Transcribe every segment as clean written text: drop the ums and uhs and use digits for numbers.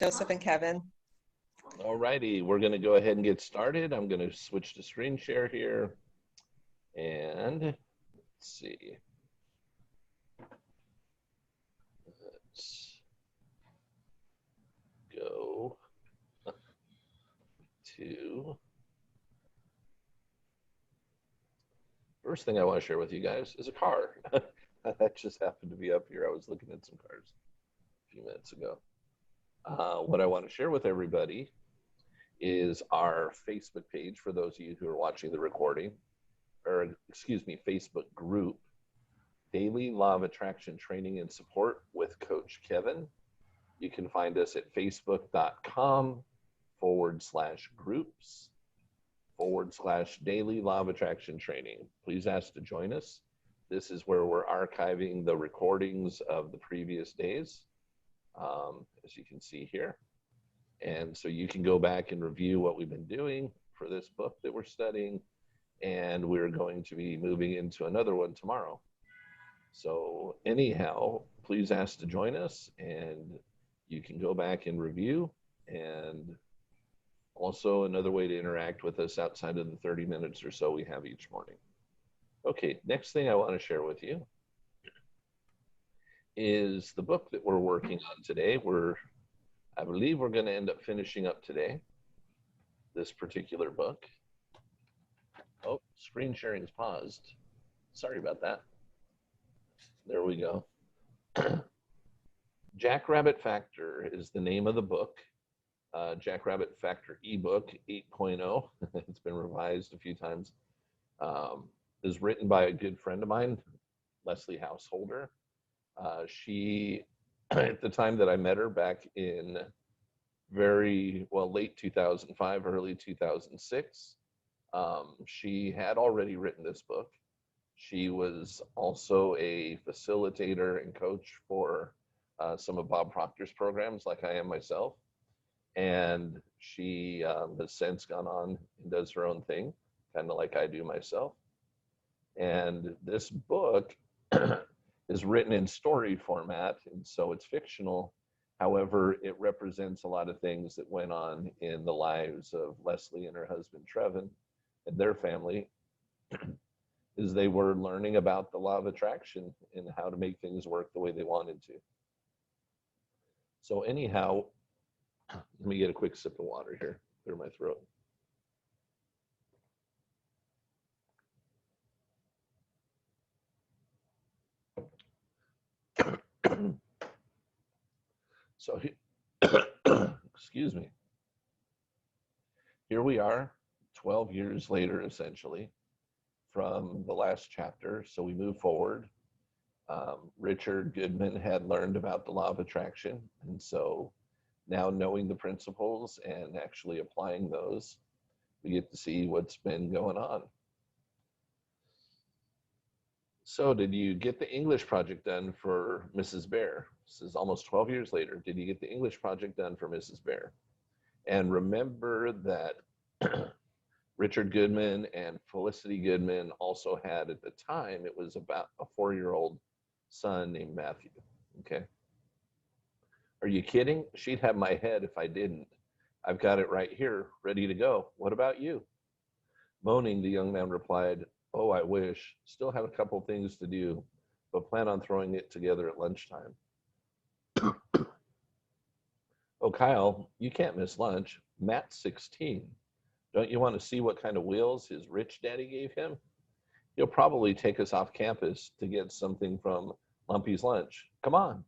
Joseph and Kevin. All righty, we're going to go ahead and get started. I'm going to switch to screen share here. And let's see. Let's go to first thing I want to share with you guys is a car. That just happened to be up here. I was looking at some cars a few minutes ago. What I want to share with everybody is our Facebook page for those of you who are watching the recording, or excuse me, Facebook group, Daily Law of Attraction Training and Support with Coach Kevin. You can find us at facebook.com/groups/Daily Law of Attraction Training. Please ask to join us. This is where we're archiving the recordings of the previous days, as you can see here. And so you can go back and review what we've been doing for this book that we're studying. And we're going to be moving into another one tomorrow. So anyhow, please ask to join us, and you can go back and review. And also another way to interact with us outside of the 30 minutes or so we have each morning. Okay, next thing I want to share with you is the book that we're working on today. I believe we're going to end up finishing up today this particular book. Oh, screen sharing is paused. Sorry about that. There we go. Jackrabbit Factor is the name of the book. Jackrabbit Factor ebook 8.0. It's been revised a few times. Is written by a good friend of mine, Leslie Householder. She, at the time that I met her back in late 2005, early 2006, she had already written this book. She was also a facilitator and coach for some of Bob Proctor's programs, like I am myself. And she has since gone on and does her own thing, kind of like I do myself. And this book is written in story format, and so it's fictional. However, it represents a lot of things that went on in the lives of Leslie and her husband, Trevin, and their family, as they were learning about the law of attraction and how to make things work the way they wanted to. So anyhow, let me get a quick sip of water here, clear my throat. So, excuse me. Here we are, 12 years later, essentially, from the last chapter. So we move forward. Richard Goodman had learned about the law of attraction. And so now knowing the principles and actually applying those, we get to see what's been going on. So did you get the English project done for Mrs. Bear? This is almost 12 years later. Did you get the English project done for Mrs. Bear? And remember that Richard Goodman and Felicity Goodman also had, at the time, it was about a 4-year-old son named Matthew. Okay. Are you kidding? She'd have my head if I didn't. I've got it right here, ready to go. What about you? Moaning, the young man replied, oh, I wish. Still have a couple things to do, but plan on throwing it together at lunchtime. Oh, Kyle, you can't miss lunch. Matt's 16. Don't you want to see what kind of wheels his rich daddy gave him? He'll probably take us off campus to get something from Lumpy's lunch. Come on.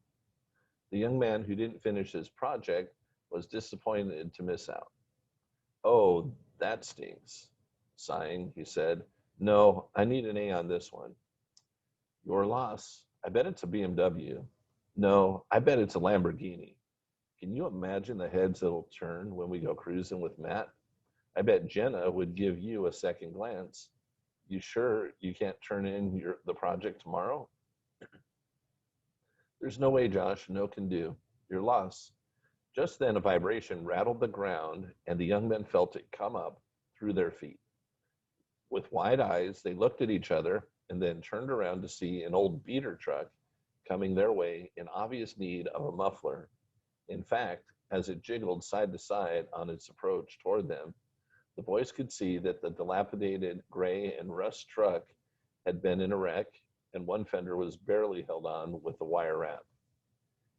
The young man who didn't finish his project was disappointed to miss out. Oh, that stinks. Sighing, he said, no, I need an A on this one. Your loss. I bet it's a BMW. No, I bet it's a Lamborghini. Can you imagine the heads that'll turn when we go cruising with Matt? I bet Jenna would give you a second glance. You sure you can't turn in the project tomorrow? There's no way, Josh. No can do. Your loss. Just then a vibration rattled the ground, and the young men felt it come up through their feet. With wide eyes, they looked at each other and then turned around to see an old beater truck coming their way in obvious need of a muffler. In fact, As it jiggled side to side on its approach toward them, the boys could see that the dilapidated gray and rust truck had been in a wreck, and one fender was barely held on with a wire wrap.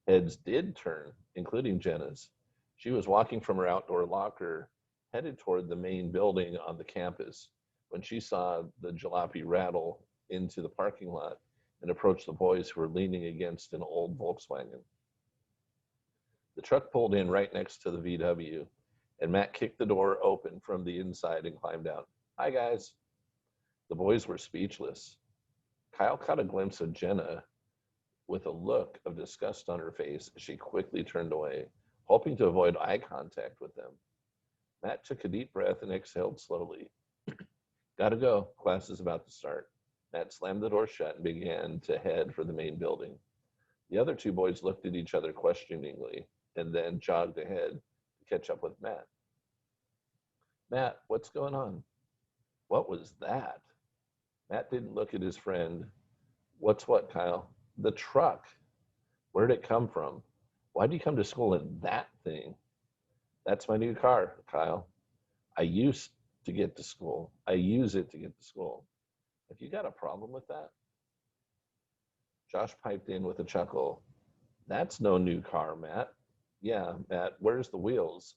Heads did turn, including Jenna's. She was walking from her outdoor locker, headed toward the main building on the campus, when she saw the jalopy rattle into the parking lot and approach the boys who were leaning against an old Volkswagen. The truck pulled in right next to the VW, and Matt kicked the door open from the inside and climbed out. Hi, guys. The boys were speechless. Kyle caught a glimpse of Jenna with a look of disgust on her face as she quickly turned away, hoping to avoid eye contact with them. Matt took a deep breath and exhaled slowly. Gotta go. Class is about to start. Matt slammed the door shut and began to head for the main building. The other two boys looked at each other questioningly and then jogged ahead to catch up with Matt. Matt, what's going on? What was that? Matt didn't look at his friend. What's what, Kyle? The truck. Where'd it come from? Why'd you come to school in that thing? That's my new car, Kyle. I used to get to school. I use it to get to school. Have you got a problem with that? Josh piped in with a chuckle. That's no new car, Matt. Yeah, Matt, where's the wheels?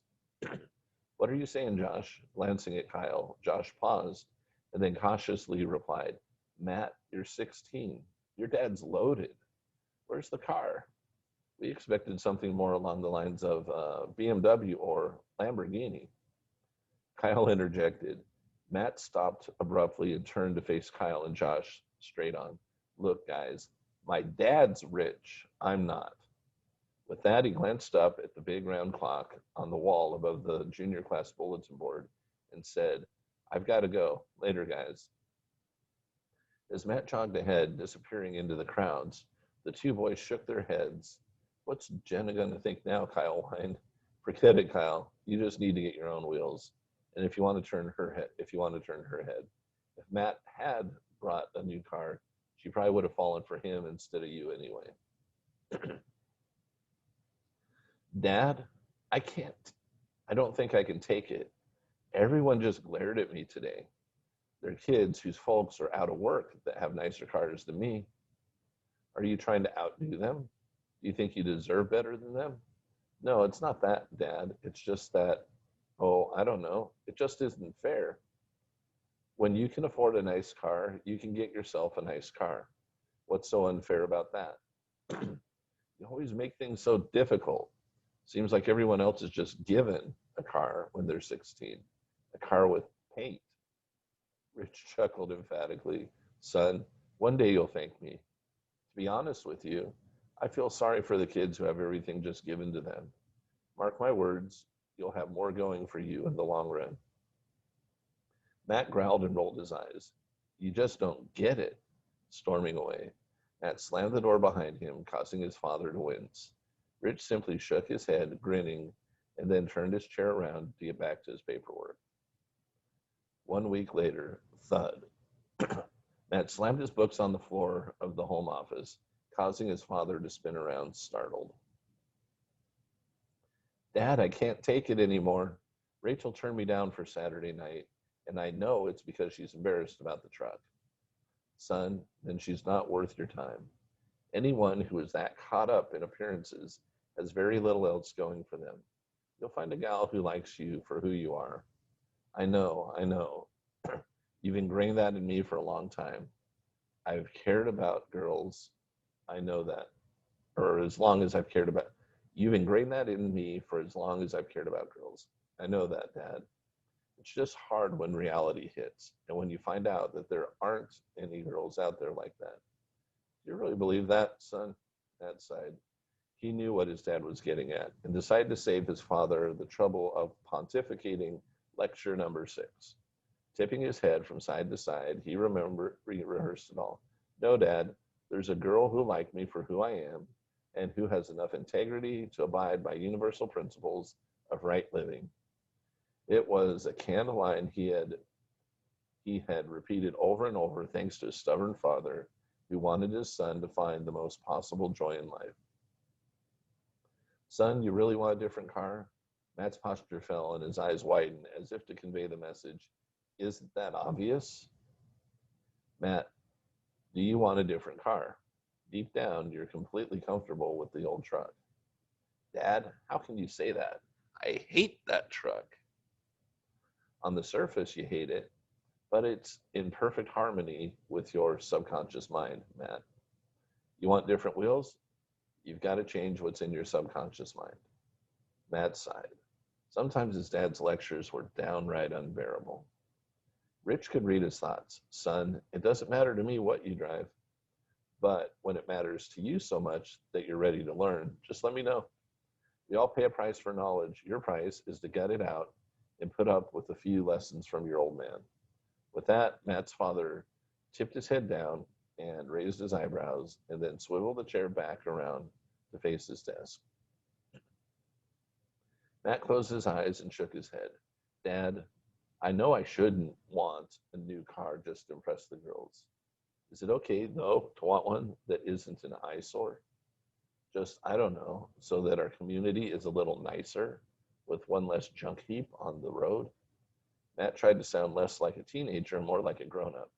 What are you saying, Josh? Glancing at Kyle, Josh paused and then cautiously replied, Matt, you're 16. Your dad's loaded. Where's the car? We expected something more along the lines of BMW or Lamborghini. Kyle interjected. Matt stopped abruptly and turned to face Kyle and Josh straight on. Look, guys, my dad's rich. I'm not. With that, he glanced up at the big round clock on the wall above the junior class bulletin board and said, I've got to go. Later, guys. As Matt jogged ahead, disappearing into the crowds, the two boys shook their heads. What's Jenna going to think now, Kyle whined. Forget it, Kyle. You just need to get your own wheels. And if you want to turn her head, If Matt had brought a new car, she probably would have fallen for him instead of you anyway. Dad, I don't think I can take it. Everyone just glared at me today. They're kids whose folks are out of work that have nicer cars than me. Are you trying to outdo them? Do you think you deserve better than them? No, it's not that, Dad. It's just that, I don't know. It just isn't fair. When you can afford a nice car, you can get yourself a nice car. What's so unfair about that? You always make things so difficult. Seems like everyone else is just given a car when they're 16. A car with paint. Rich chuckled emphatically. Son, one day you'll thank me. To be honest with you, I feel sorry for the kids who have everything just given to them. Mark my words, you'll have more going for you in the long run. Matt growled and rolled his eyes. You just don't get it. Storming away, Matt slammed the door behind him, causing his father to wince. Rich simply shook his head, grinning, and then turned his chair around to get back to his paperwork. 1 week later, thud. Matt slammed his books on the floor of the home office, causing his father to spin around, startled. Dad, I can't take it anymore. Rachel turned me down for Saturday night, and I know it's because she's embarrassed about the truck. Son, then she's not worth your time. Anyone who is that caught up in appearances has very little else going for them. You'll find a gal who likes you for who you are. I know. You've ingrained that in me for a long time. I've cared about girls. I know that. Or as long as I've cared about. You've ingrained that in me for as long as I've cared about girls. I know that, Dad. It's just hard when reality hits and when you find out that there aren't any girls out there like that. Do you really believe that, son? Dad sighed. He knew what his dad was getting at and decided to save his father the trouble of pontificating lecture number 6. Tipping his head from side to side, he rehearsed it all. No, Dad, there's a girl who liked me for who I am and who has enough integrity to abide by universal principles of right living. It was a canned line he had repeated over and over thanks to his stubborn father who wanted his son to find the most possible joy in life. Son, you really want a different car? Matt's posture fell and his eyes widened as if to convey the message. Isn't that obvious? Matt, do you want a different car? Deep down, you're completely comfortable with the old truck. Dad, how can you say that? I hate that truck. On the surface, you hate it, but it's in perfect harmony with your subconscious mind, Matt. You want different wheels? You've got to change what's in your subconscious mind. Matt sighed. Sometimes his dad's lectures were downright unbearable. Rich could read his thoughts. Son, it doesn't matter to me what you drive, but when it matters to you so much that you're ready to learn, just let me know. We all pay a price for knowledge. Your price is to gut it out and put up with a few lessons from your old man. With that, Matt's father tipped his head down and raised his eyebrows and then swiveled the chair back around to face his desk. Matt closed his eyes and shook his head. Dad, I know I shouldn't want a new car just to impress the girls. Is it okay, though, to want one that isn't an eyesore? Just, I don't know, so that our community is a little nicer with one less junk heap on the road? Matt tried to sound less like a teenager and more like a grown-up.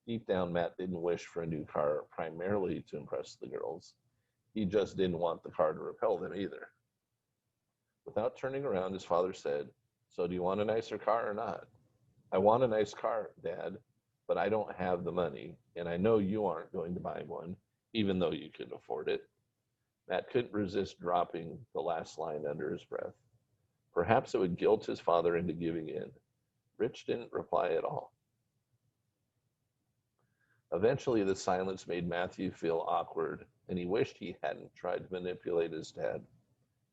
Deep down, Matt didn't wish for a new car primarily to impress the girls. He just didn't want the car to repel them either. Without turning around, his father said, So do you want a nicer car or not? I want a nice car, Dad, but I don't have the money, and I know you aren't going to buy one, even though you could afford it. Matt couldn't resist dropping the last line under his breath. Perhaps it would guilt his father into giving in. Rich didn't reply at all. Eventually, the silence made Matthew feel awkward, and he wished he hadn't tried to manipulate his dad.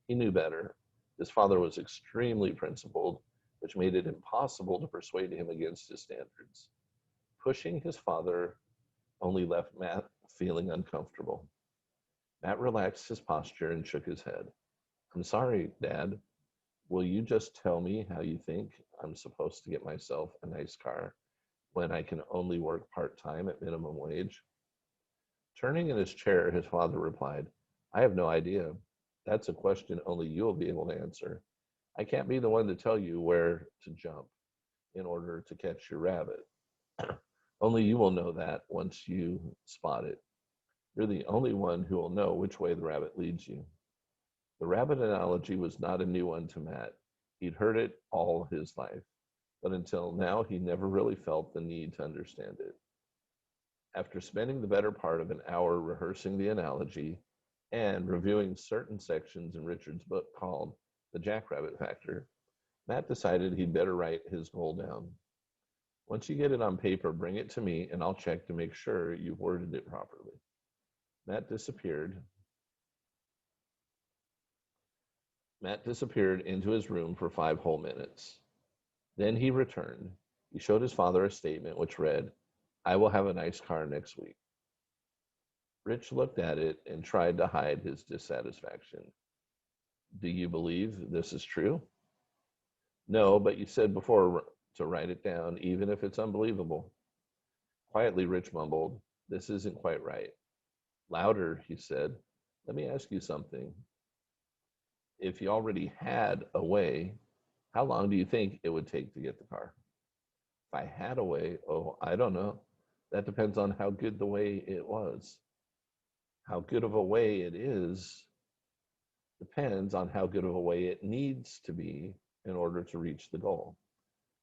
He knew better. His father was extremely principled, which made it impossible to persuade him against his standards. Pushing his father only left Matt feeling uncomfortable. Matt relaxed his posture and shook his head. I'm sorry, Dad. Will you just tell me how you think I'm supposed to get myself a nice car when I can only work part-time at minimum wage? Turning in his chair, his father replied, I have no idea. That's a question only you'll be able to answer. I can't be the one to tell you where to jump in order to catch your rabbit. Only you will know that once you spot it. You're the only one who will know which way the rabbit leads you. The rabbit analogy was not a new one to Matt. He'd heard it all his life, but until now he never really felt the need to understand it. After spending the better part of an hour rehearsing the analogy and reviewing certain sections in Richard's book called The Jackrabbit Factor, Matt decided he'd better write his goal down. Once you get it on paper, bring it to me and I'll check to make sure you've worded it properly. Matt disappeared into his room for 5 whole minutes. Then he returned. He showed his father a statement which read, I will have a nice car next week. Rich looked at it and tried to hide his dissatisfaction. Do you believe this is true? No, but you said before to write it down, even if it's unbelievable. Quietly, Rich mumbled, This isn't quite right. Louder, he said, Let me ask you something. If you already had a way, how long do you think it would take to get the car? If I had a way, oh, I don't know. That depends on how good the way it was. How good of a way it is depends on how good of a way it needs to be in order to reach the goal.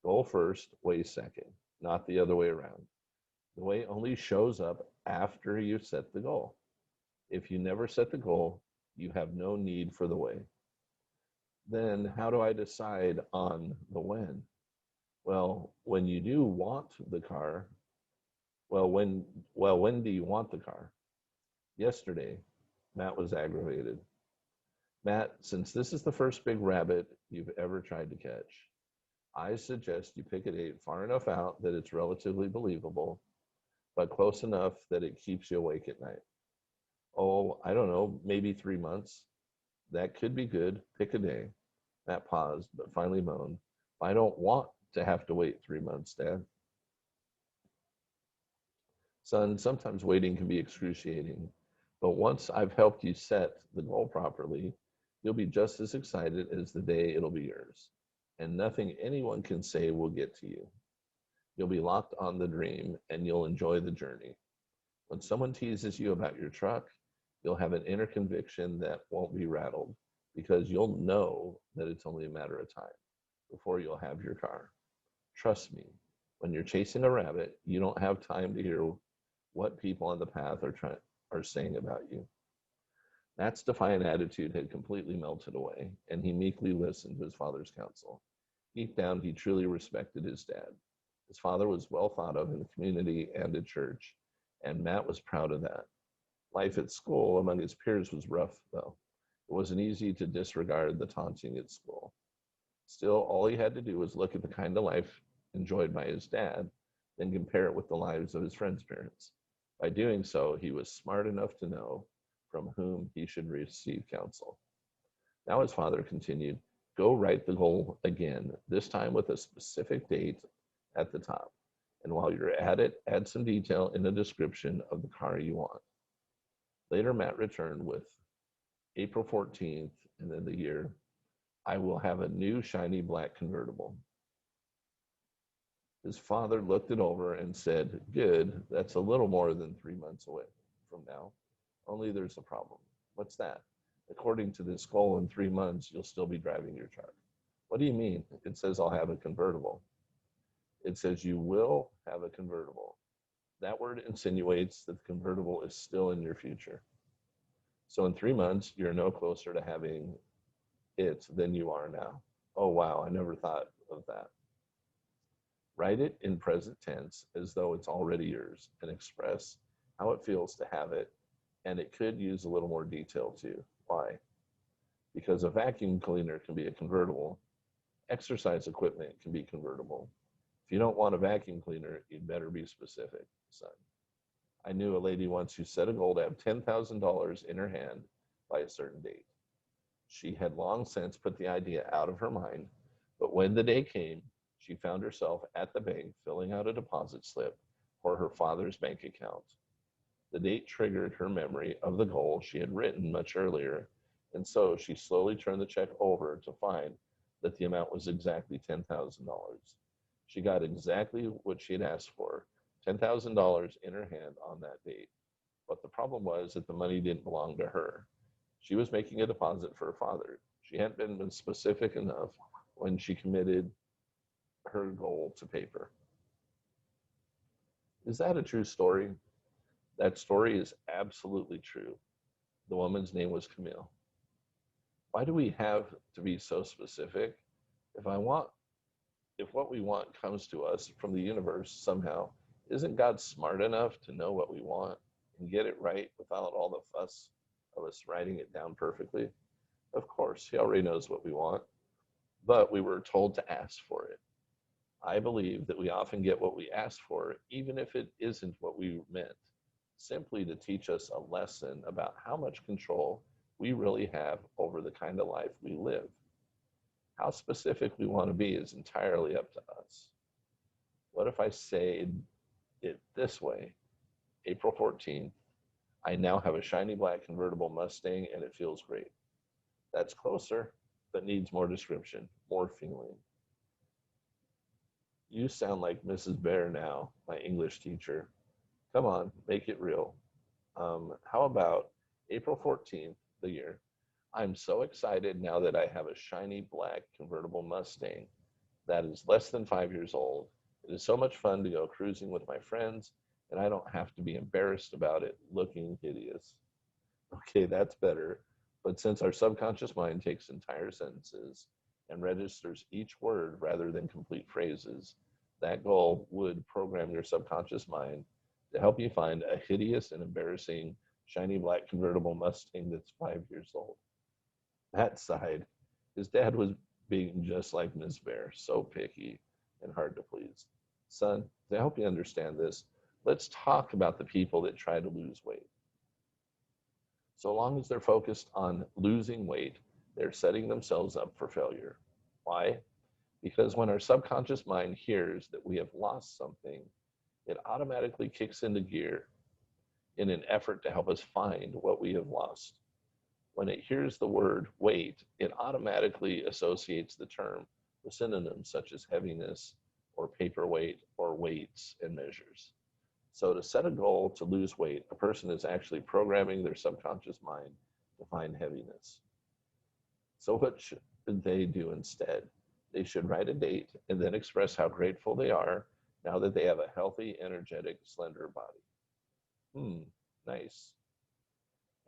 Goal first, way second, not the other way around. The way only shows up after you set the goal. If you never set the goal, you have no need for the way. Then how do I decide on the when? Well, when you do want the car, when do you want the car? Yesterday. Matt was aggravated. Matt, since this is the first big rabbit you've ever tried to catch, I suggest you pick a date far enough out that it's relatively believable, but close enough that it keeps you awake at night. Oh, I don't know, maybe 3 months. That could be good. Pick a day. Matt paused, but finally moaned, I don't want to have to wait 3 months, Dad. Son, sometimes waiting can be excruciating, but once I've helped you set the goal properly, You'll be just as excited as the day it'll be yours, and nothing anyone can say will get to you. You'll be locked on the dream, and you'll enjoy the journey. When someone teases you about your truck, you'll have an inner conviction that won't be rattled because you'll know that it's only a matter of time before you'll have your car. Trust me, when you're chasing a rabbit, you don't have time to hear what people on the path are saying about you. Matt's defiant attitude had completely melted away, and he meekly listened to his father's counsel. Deep down, he truly respected his dad. His father was well thought of in the community and at church, and Matt was proud of that. Life at school among his peers was rough, though. It wasn't easy to disregard the taunting at school. Still, all he had to do was look at the kind of life enjoyed by his dad, then compare it with the lives of his friends' parents. By doing so, he was smart enough to know from whom he should receive counsel. Now his father continued, go write the goal again, this time with a specific date at the top. And while you're at it, add some detail in the description of the car you want. Later, Matt returned with April 14th, and then the year, I will have a new shiny black convertible. His father looked it over and said, good, that's a little more than 3 months away from now. Only there's a problem. What's that? According to this goal, in 3 months, you'll still be driving your truck. What do you mean? It says I'll have a convertible. It says you will have a convertible. That word insinuates that the convertible is still in your future. So in 3 months, you're no closer to having it than you are now. Oh, wow, I never thought of that. Write it in present tense as though it's already yours and express how it feels to have it. And it could use a little more detail too. Why? Because a vacuum cleaner can be a convertible. Exercise equipment can be convertible. If you don't want a vacuum cleaner, you'd better be specific, son. I knew a lady once who set a goal to have $10,000 in her hand by a certain date. She had long since put the idea out of her mind, but when the day came, she found herself at the bank filling out a deposit slip for her father's bank account. The date triggered her memory of the goal she had written much earlier, and so she slowly turned the check over to find that the amount was exactly $10,000. She got exactly what she had asked for, $10,000 in her hand on that date. But the problem was that the money didn't belong to her. She was making a deposit for her father. She hadn't been specific enough when she committed her goal to paper. Is that a true story? That story is absolutely true. The woman's name was Camille. Why do we have to be so specific? If what we want comes to us from the universe somehow, isn't God smart enough to know what we want and get it right without all the fuss of us writing it down perfectly? Of course, he already knows what we want, but we were told to ask for it. I believe that we often get what we ask for, even if it isn't what we meant, simply to teach us a lesson about how much control we really have over the kind of life we live. How specific we want to be is entirely up to us. What if I say it this way? April 14th, I now have a shiny black convertible Mustang and it feels great. That's closer, but needs more description, more feeling. You sound like Mrs. Bear now, my English teacher. Come on, make it real. How about April 14th, the year? I'm so excited now that I have a shiny black convertible Mustang that is less than 5 years old. It is so much fun to go cruising with my friends, and I don't have to be embarrassed about it looking hideous. Okay, that's better. But since our subconscious mind takes entire sentences and registers each word rather than complete phrases, that goal would program your subconscious mind to help you find a hideous and embarrassing shiny black convertible Mustang that's 5 years old. Matt sighed. His dad was being just like Miss Bear, so picky and hard to please. Son, to help you understand this, let's talk about the people that try to lose weight. So long as they're focused on losing weight, they're setting themselves up for failure. Why? Because when our subconscious mind hears that we have lost something, it automatically kicks into gear in an effort to help us find what we have lost. When it hears the word weight, it automatically associates the term with synonyms such as heaviness or paperweight or weights and measures. So to set a goal to lose weight, a person is actually programming their subconscious mind to find heaviness. So what should they do instead? They should write a date and then express how grateful they are now that they have a healthy, energetic, slender body. Nice.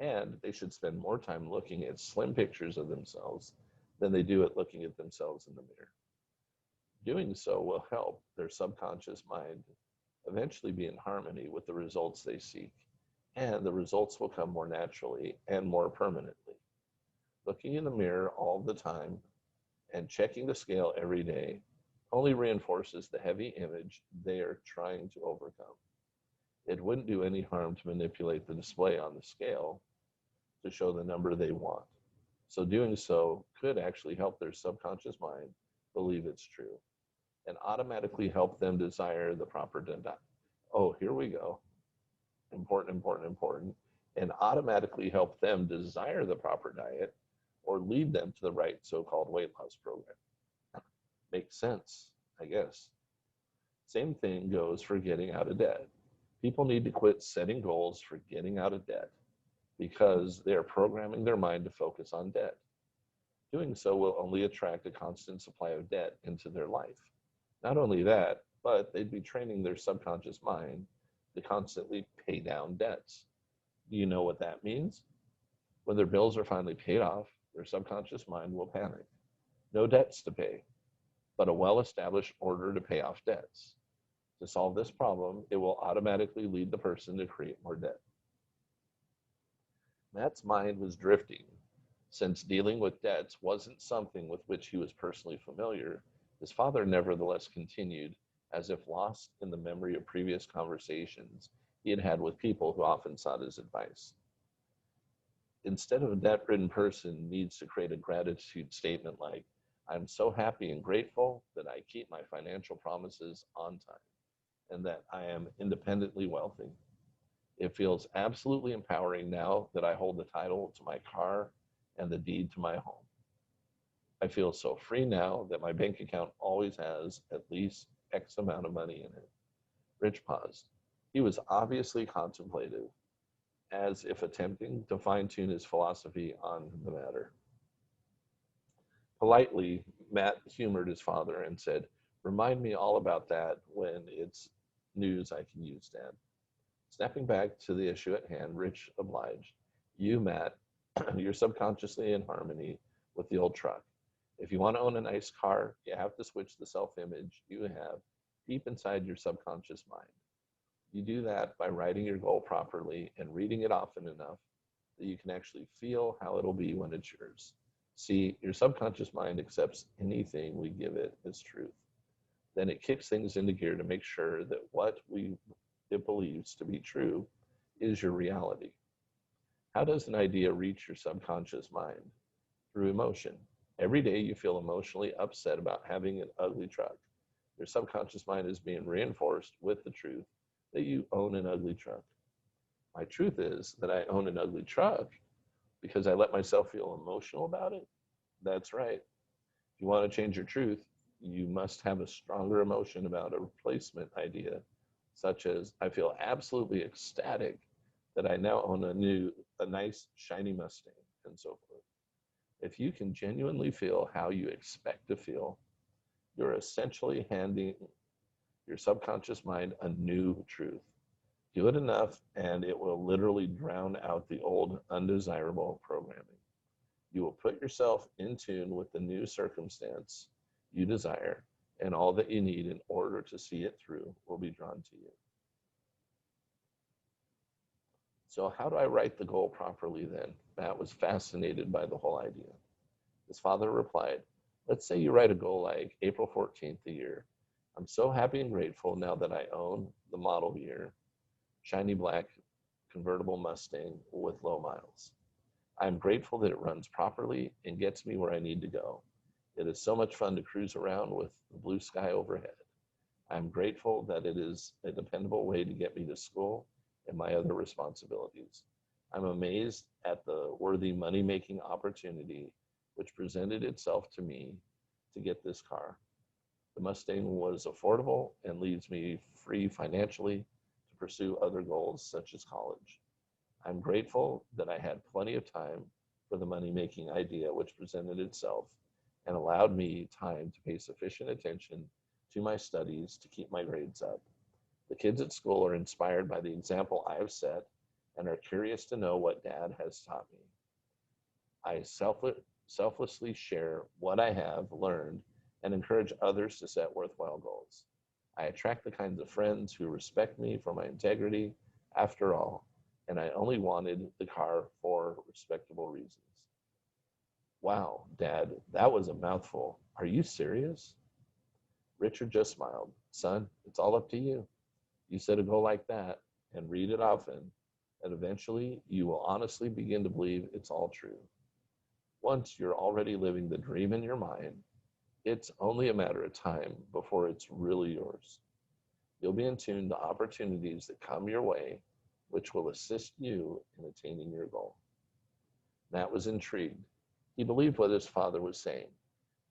And they should spend more time looking at slim pictures of themselves than they do at looking at themselves in the mirror. Doing so will help their subconscious mind eventually be in harmony with the results they seek, and the results will come more naturally and more permanently. Looking in the mirror all the time and checking the scale every day only reinforces the heavy image they are trying to overcome. It wouldn't do any harm to manipulate the display on the scale to show the number they want. So doing so could actually help their subconscious mind believe it's true and automatically help them desire the proper diet. Oh, here we go. Important, important, important. And automatically help them desire the proper diet or lead them to the right so-called weight loss program. Makes sense, I guess. Same thing goes for getting out of debt. People need to quit setting goals for getting out of debt because they are programming their mind to focus on debt. Doing so will only attract a constant supply of debt into their life. Not only that, but they'd be training their subconscious mind to constantly pay down debts. Do you know what that means? When their bills are finally paid off, their subconscious mind will panic. No debts to pay, but a well-established order to pay off debts. To solve this problem, it will automatically lead the person to create more debt. Matt's mind was drifting. Since dealing with debts wasn't something with which he was personally familiar, his father nevertheless continued, as if lost in the memory of previous conversations he had had with people who often sought his advice. Instead of a debt-ridden person needs to create a gratitude statement like, I'm so happy and grateful that I keep my financial promises on time and that I am independently wealthy. It feels absolutely empowering now that I hold the title to my car and the deed to my home. I feel so free now that my bank account always has at least X amount of money in it. Rich paused. He was obviously contemplative, as if attempting to fine-tune his philosophy on the matter. Politely, Matt humored his father and said, remind me all about that when it's news I can use, Dad. Snapping back to the issue at hand, Rich obliged. You, Matt, you're subconsciously in harmony with the old truck. If you want to own a nice car, you have to switch the self-image you have deep inside your subconscious mind. You do that by writing your goal properly and reading it often enough that you can actually feel how it'll be when it's yours. See, your subconscious mind accepts anything we give it as truth. Then it kicks things into gear to make sure that what it believes to be true is your reality. How does an idea reach your subconscious mind? Through emotion. Every day you feel emotionally upset about having an ugly truck. Your subconscious mind is being reinforced with the truth that you own an ugly truck. My truth is that I own an ugly truck because I let myself feel emotional about it. That's right. If you want to change your truth, you must have a stronger emotion about a replacement idea, such as I feel absolutely ecstatic that I now own a nice shiny Mustang, and so forth. If you can genuinely feel how you expect to feel, you're essentially handing your subconscious mind a new truth. Do it enough, and it will literally drown out the old, undesirable programming. You will put yourself in tune with the new circumstance you desire, and all that you need in order to see it through will be drawn to you. So how do I write the goal properly then? Matt was fascinated by the whole idea. His father replied, let's say you write a goal like April 14th a year. I'm so happy and grateful now that I own the model year, shiny black convertible Mustang with low miles. I'm grateful that it runs properly and gets me where I need to go. It is so much fun to cruise around with the blue sky overhead. I'm grateful that it is a dependable way to get me to school and my other responsibilities. I'm amazed at the worthy money-making opportunity which presented itself to me to get this car. The Mustang was affordable and leaves me free financially to pursue other goals such as college. I'm grateful that I had plenty of time for the money-making idea which presented itself and allowed me time to pay sufficient attention to my studies to keep my grades up. The kids at school are inspired by the example I have set and are curious to know what Dad has taught me. I selflessly share what I have learned and encourage others to set worthwhile goals. I attract the kinds of friends who respect me for my integrity, after all, and I only wanted the car for respectable reasons. Wow, Dad, that was a mouthful. Are you serious? Richard just smiled. Son, it's all up to you. You set a goal like that and read it often, and eventually you will honestly begin to believe it's all true. Once you're already living the dream in your mind, it's only a matter of time before it's really yours. You'll be in tune to opportunities that come your way, which will assist you in attaining your goal. Matt was intrigued. He believed what his father was saying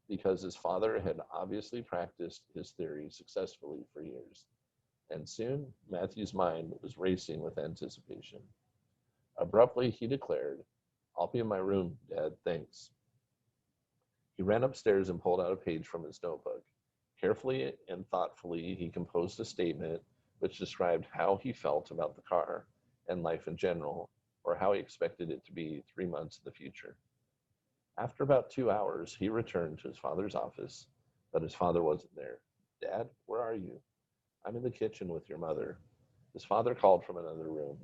because his father had obviously practiced his theory successfully for years. And soon, Matthew's mind was racing with anticipation. Abruptly, he declared, I'll be in my room, Dad, thanks. He ran upstairs and pulled out a page from his notebook. Carefully and thoughtfully, he composed a statement which described how he felt about the car and life in general, or how he expected it to be 3 months in the future. After about 2 hours, he returned to his father's office, but his father wasn't there. Dad, where are you? I'm in the kitchen with your mother. His father called from another room.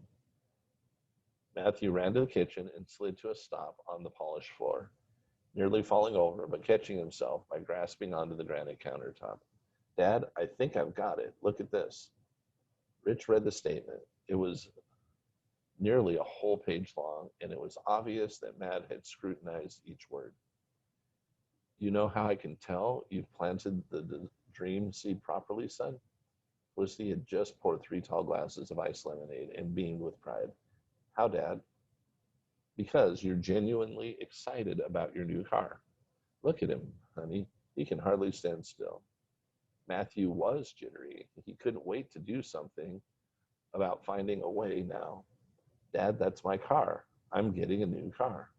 Matthew ran to the kitchen and slid to a stop on the polished floor, nearly falling over, but catching himself by grasping onto the granite countertop. Dad, I think I've got it. Look at this. Rich read the statement. It was nearly a whole page long, and it was obvious that Matt had scrutinized each word. You know how I can tell you've planted the dream seed properly, son? Felicity had just poured 3 tall glasses of iced lemonade and beamed with pride. How, Dad? Because you're genuinely excited about your new car. Look at him, honey. He can hardly stand still. Matthew was jittery. He couldn't wait to do something about finding a way now. Dad, that's my car. I'm getting a new car.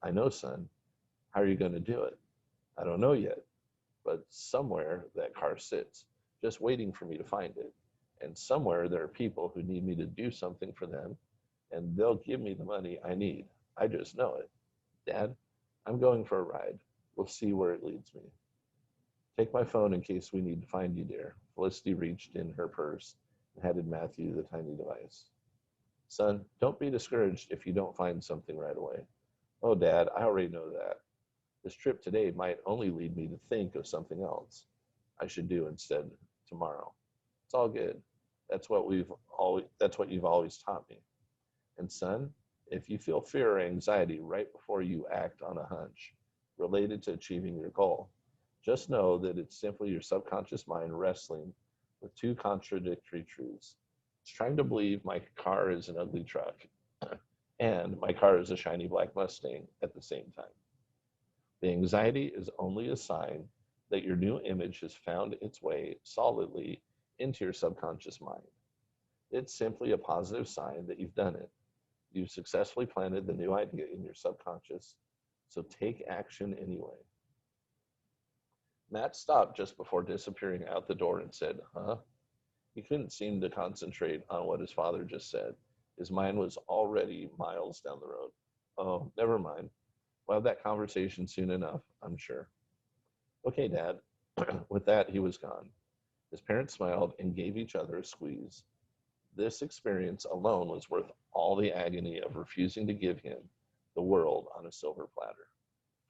I know, son. How are you going to do it? I don't know yet, but somewhere that car sits, just waiting for me to find it. And somewhere there are people who need me to do something for them, and they'll give me the money I need. I just know it. Dad, I'm going for a ride. We'll see where it leads me. Take my phone in case we need to find you, dear. Felicity reached in her purse and handed Matthew the tiny device. Son, don't be discouraged if you don't find something right away. Oh, Dad, I already know that. This trip today might only lead me to think of something else I should do instead tomorrow. It's all good. That's what you've always taught me. And son, if you feel fear or anxiety right before you act on a hunch related to achieving your goal, just know that it's simply your subconscious mind wrestling with 2 contradictory truths. It's trying to believe my car is an ugly truck and my car is a shiny black Mustang at the same time. The anxiety is only a sign that your new image has found its way solidly into your subconscious mind. It's simply a positive sign that you've done it. You've successfully planted the new idea in your subconscious, so take action anyway. Matt stopped just before disappearing out the door and said, Huh? He couldn't seem to concentrate on what his father just said. His mind was already miles down the road. Oh, never mind. We'll have that conversation soon enough, I'm sure. Okay, Dad. With that, he was gone. His parents smiled and gave each other a squeeze. This experience alone was worth all the agony of refusing to give him the world on a silver platter.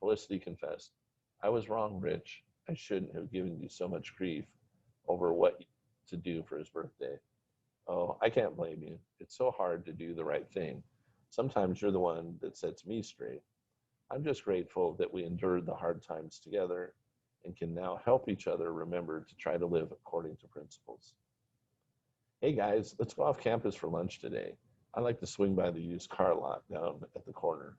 Felicity confessed, I was wrong, Rich. I shouldn't have given you so much grief over what to do for his birthday. Oh, I can't blame you. It's so hard to do the right thing. Sometimes you're the one that sets me straight. I'm just grateful that we endured the hard times together and can now help each other remember to try to live according to principles. Hey guys, let's go off campus for lunch today. I like to swing by the used car lot down at the corner,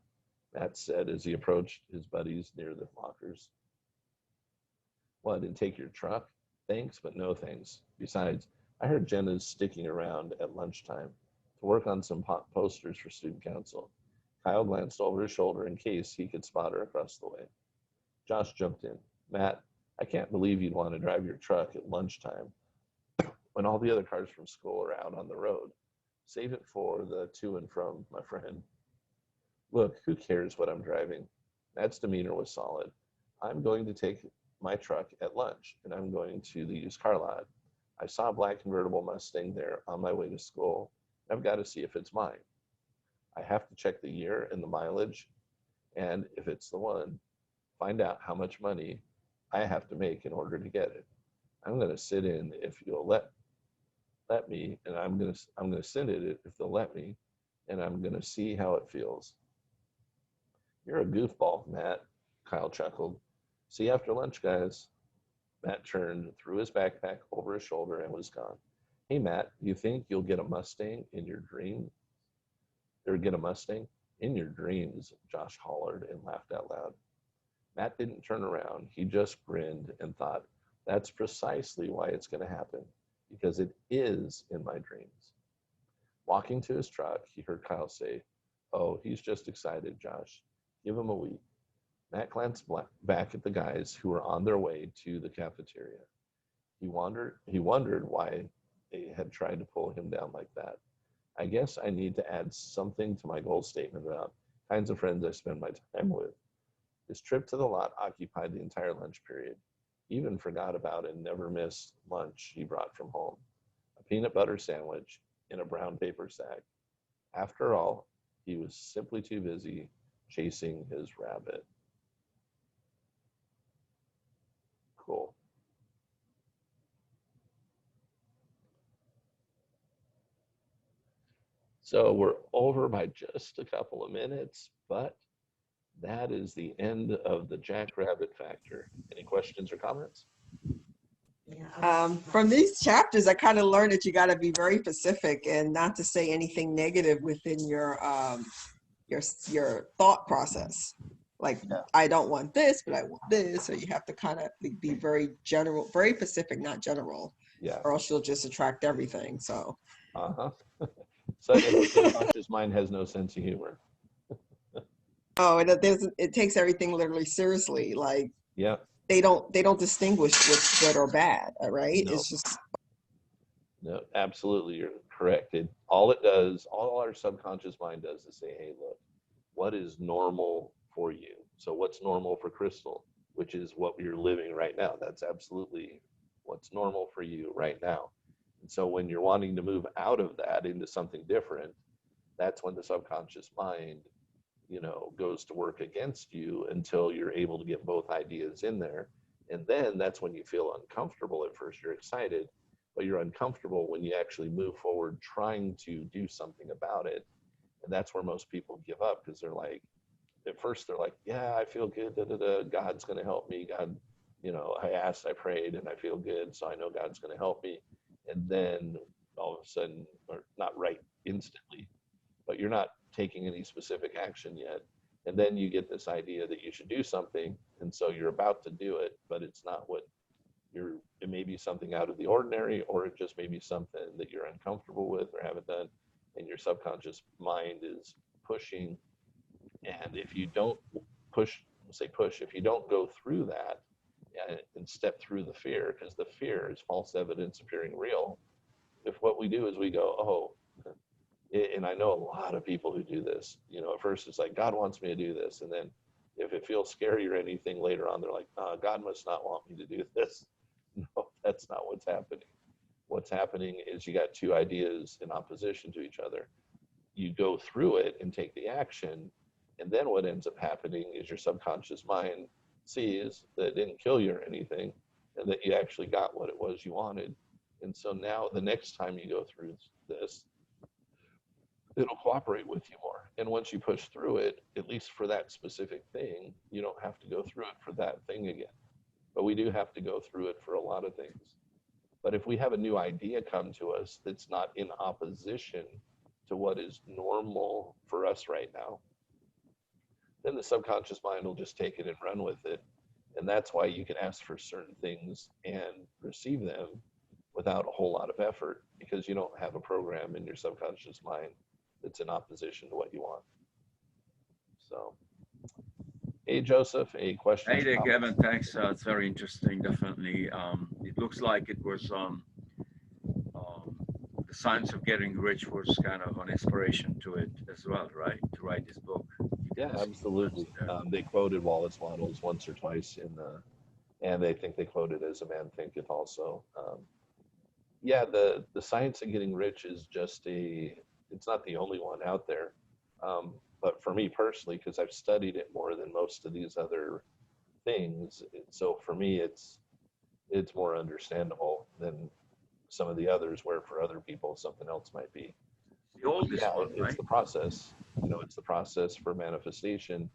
Matt said as he approached his buddies near the lockers. What, and take your truck? Thanks, but no thanks. Besides, I heard Jenna's sticking around at lunchtime to work on some posters for student council. Kyle glanced over his shoulder in case he could spot her across the way. Josh jumped in. Matt, I can't believe you'd want to drive your truck at lunchtime when all the other cars from school are out on the road. Save it for the to and from, my friend. Look, who cares what I'm driving? Matt's demeanor was solid. I'm going to take my truck at lunch, and I'm going to the used car lot. I saw a black convertible Mustang there on my way to school. I've got to see if it's mine. I have to check the year and the mileage, and if it's the one, find out how much money I have to make in order to get it. I'm going to sit in if you'll let me, and I'm going to send it if they'll let me, and I'm going to see how it feels. You're a goofball, Matt, Kyle chuckled. See you after lunch, guys. Matt turned, threw his backpack over his shoulder, and was gone. Hey, Matt, you think you'll get a Mustang in your dream? Or get a Mustang? In your dreams, Josh hollered and laughed out loud. Matt didn't turn around. He just grinned and thought, that's precisely why it's going to happen, because it is in my dreams. Walking to his truck, he heard Kyle say, oh, he's just excited, Josh. Give him a week. Matt glanced back at the guys who were on their way to the cafeteria. He wondered why they had tried to pull him down like that. I guess I need to add something to my goal statement about kinds of friends I spend my time with. His trip to the lot occupied the entire lunch period. He even forgot about and never missed lunch he brought from home, a peanut butter sandwich in a brown paper sack. After all, he was simply too busy chasing his rabbit. Cool. So we're over by just a couple of minutes, but that is the end of the Jackrabbit factor. Any questions or comments? From these chapters, I kind of learned that you got to be very specific and not to say anything negative within your thought process. Like, Yeah. I don't want this, but I want this. So you have to kind of be very general, very specific, not general. Yeah. Or else you'll just attract everything. So. Uh-huh. So the subconscious mind has no sense of humor. Oh, it takes everything literally seriously. Like, Yeah. they don't distinguish what's good or bad, right? No. It's just. No, absolutely, you're correct. All our subconscious mind does is say, hey, look, what is normal for you? So what's normal for Crystal, which is what you're living right now? That's absolutely what's normal for you right now. And so when you're wanting to move out of that into something different, that's when the subconscious mind, goes to work against you until you're able to get both ideas in there. And then that's when you feel uncomfortable. At first you're excited, but you're uncomfortable when you actually move forward trying to do something about it. And that's where most people give up, because they're like, at first they're like, yeah, I feel good, God's going to help me. God, I asked, I prayed, and I feel good, so I know God's going to help me. And then all of a sudden, or not right instantly, but you're not taking any specific action yet. And then you get this idea that you should do something, and so you're about to do it, but it's not what it may be something out of the ordinary, or it just may be something that you're uncomfortable with or haven't done, and your subconscious mind is pushing. And if you don't if you don't go through that and step through the fear, because the fear is false evidence appearing real. If what we do is we go, oh, and I know a lot of people who do this, at first it's like, God wants me to do this. And then if it feels scary or anything later on, they're like, God must not want me to do this. No, that's not what's happening. What's happening is you got two ideas in opposition to each other. You go through it and take the action. And then what ends up happening is your subconscious mind sees that it didn't kill you or anything, and that you actually got what it was you wanted. And so now the next time you go through this, it'll cooperate with you more. And once you push through it, at least for that specific thing, you don't have to go through it for that thing again. But we do have to go through it for a lot of things. But if we have a new idea come to us that's not in opposition to what is normal for us right now, then the subconscious mind will just take it and run with it. And that's why you can ask for certain things and receive them without a whole lot of effort, because you don't have a program in your subconscious mind that's in opposition to what you want. So, hey, Joseph, a question? Hey there, Kevin. Thanks. It's very interesting, definitely. It looks like it was um, the science of getting rich was kind of an inspiration to it as well, right? To write this book. Yeah, absolutely. They quoted Wallace Wattles once or twice in the, and they think they quoted As a Man Thinketh also. Yeah, the science of getting rich is just it's not the only one out there. But for me personally, because I've studied it more than most of these other things, so for me it's more understandable than some of the others, where for other people something else might be. The oldest Yeah, one, it's right? the process. It's the process for manifestation.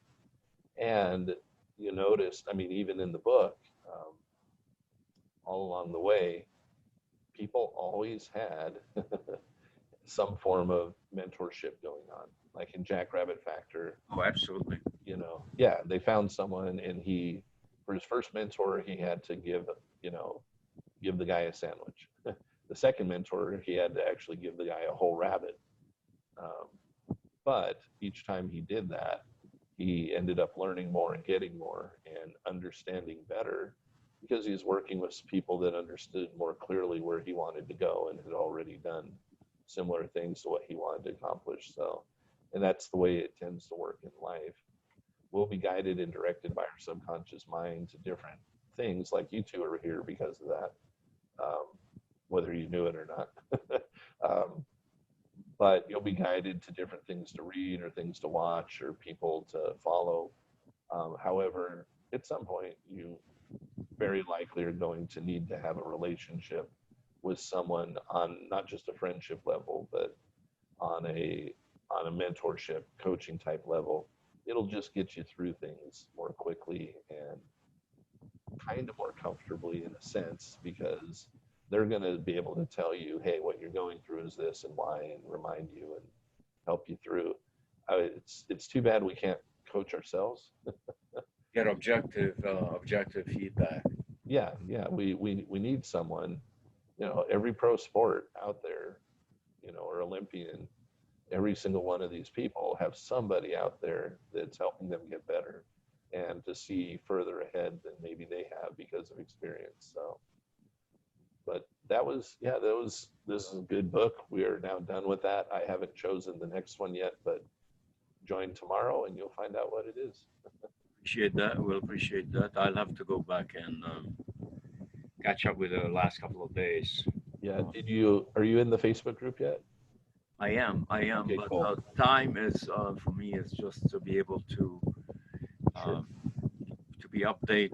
And you noticed, I mean, even in the book, all along the way, people always had some form of mentorship going on. Like in Jackrabbit Factor, Oh, absolutely. yeah, they found someone, and for his first mentor, he had to give the guy a sandwich. The second mentor, he had to actually give the guy a whole rabbit. But each time he did that, he ended up learning more and getting more and understanding better, because he was working with people that understood more clearly where he wanted to go and had already done similar things to what he wanted to accomplish. So, and that's the way it tends to work in life. We'll be guided and directed by our subconscious mind to different things, like you two are here because of that, whether you knew it or not. But you'll be guided to different things to read or things to watch or people to follow. However, at some point, you very likely are going to need to have a relationship with someone on not just a friendship level, but on a mentorship, coaching type level. It'll just get you through things more quickly and kind of more comfortably in a sense, because they're going to be able to tell you, hey, what you're going through is this and why, and remind you and help you through. It's too bad we can't coach ourselves. Get objective feedback. Yeah, we need someone. Every pro sport out there, or Olympian, every single one of these people have somebody out there that's helping them get better and to see further ahead than maybe they have because of experience. So, but this is a good book. We are now done with that. I haven't chosen the next one yet, but join tomorrow and you'll find out what it is. Appreciate that. We'll appreciate that. I'll have to go back and catch up with the last couple of days. Yeah. Are you in the Facebook group yet? I am, Okay, but cool. time is for me is just to be able to Sure. to be update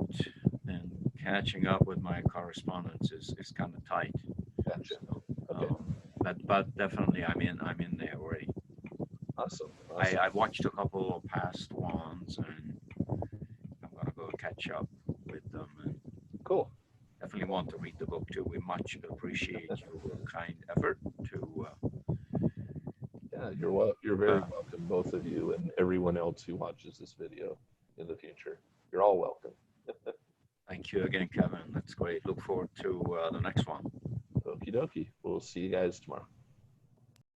and catching up with my correspondence is kind of tight. Gotcha. So, Okay. but definitely I'm in there already. Awesome. I watched a couple of past ones, and I'm gonna go catch up with them, and Cool. definitely want to read the book too. We much appreciate your kind effort to. Yeah, you're very welcome, both of you and everyone else who watches this video in the future. You're all welcome. Thank you again, Kevin. That's great. Look forward to the next one. Okie dokie. We'll see you guys tomorrow.